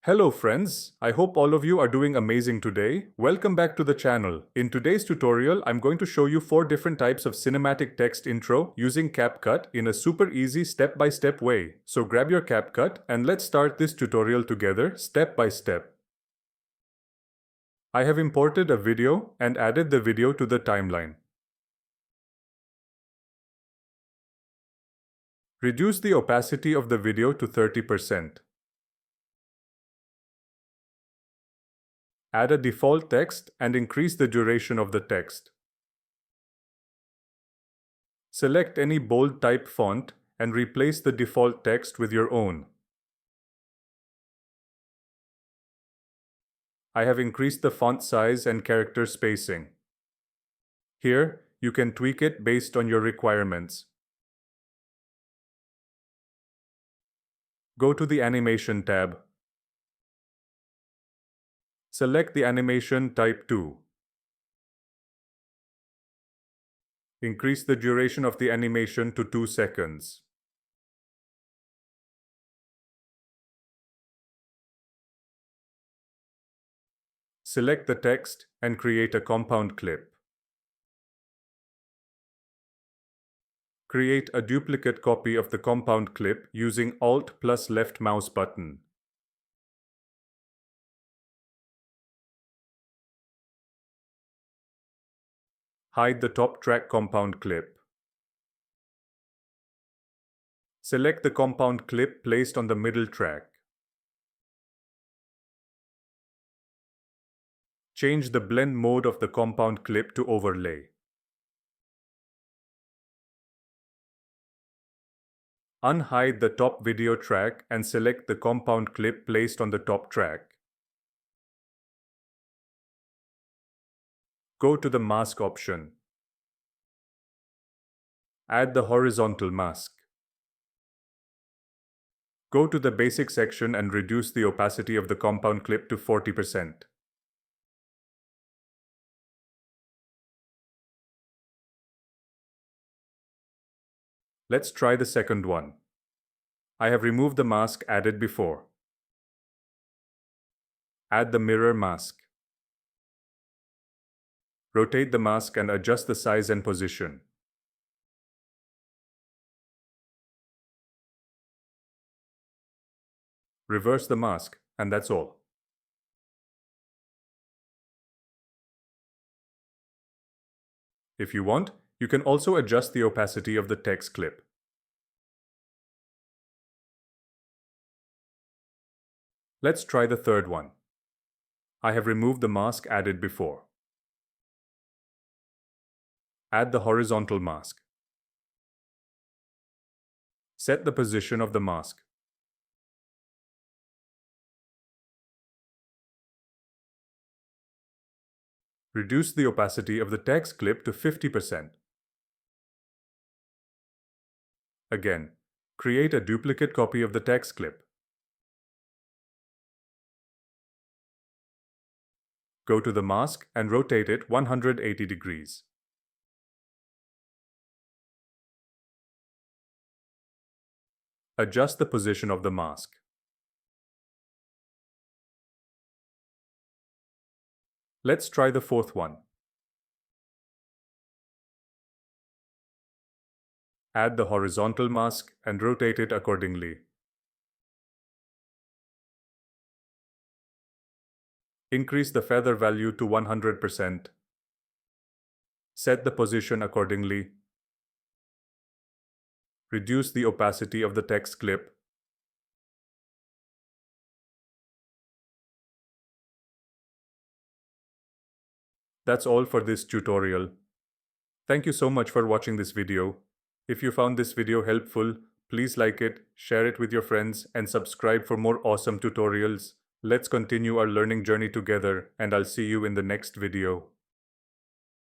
Hello friends, I hope all of you are doing amazing today. Welcome back to the channel. In today's tutorial, I'm going to show you 4 different types of cinematic text intro using CapCut in a super easy step-by-step way. So grab your CapCut and let's start this tutorial together step by step. I have imported a video and added the video to the timeline. Reduce the opacity of the video to 30%. Add a default text and increase the duration of the text. Select any bold type font and replace the default text with your own. I have increased the font size and character spacing. Here, you can tweak it based on your requirements. Go to the Animation tab. Select the animation type 2. Increase the duration of the animation to 2 seconds. Select the text and create a compound clip. Create a duplicate copy of the compound clip using Alt plus left mouse button. Hide the top track compound clip. Select the compound clip placed on the middle track. Change the blend mode of the compound clip to overlay. Unhide the top video track and select the compound clip placed on the top track. Go to the mask option. Add the horizontal mask. Go to the basic section and reduce the opacity of the compound clip to 40%. Let's try the second one. I have removed the mask added before. Add the mirror mask. Rotate the mask and adjust the size and position. Reverse the mask, and that's all. If you want, you can also adjust the opacity of the text clip. Let's try the third one. I have removed the mask added before. Add the horizontal mask. Set the position of the mask. Reduce the opacity of the text clip to 50%. Again, create a duplicate copy of the text clip. Go to the mask and rotate it 180 degrees. Adjust the position of the mask. Let's try the fourth one. Add the horizontal mask and rotate it accordingly. Increase the feather value to 100%. Set the position accordingly. Reduce the opacity of the text clip. That's all for this tutorial. Thank you so much for watching this video. If you found this video helpful, please like it, share it with your friends, and subscribe for more awesome tutorials. Let's continue our learning journey together, and I'll see you in the next video.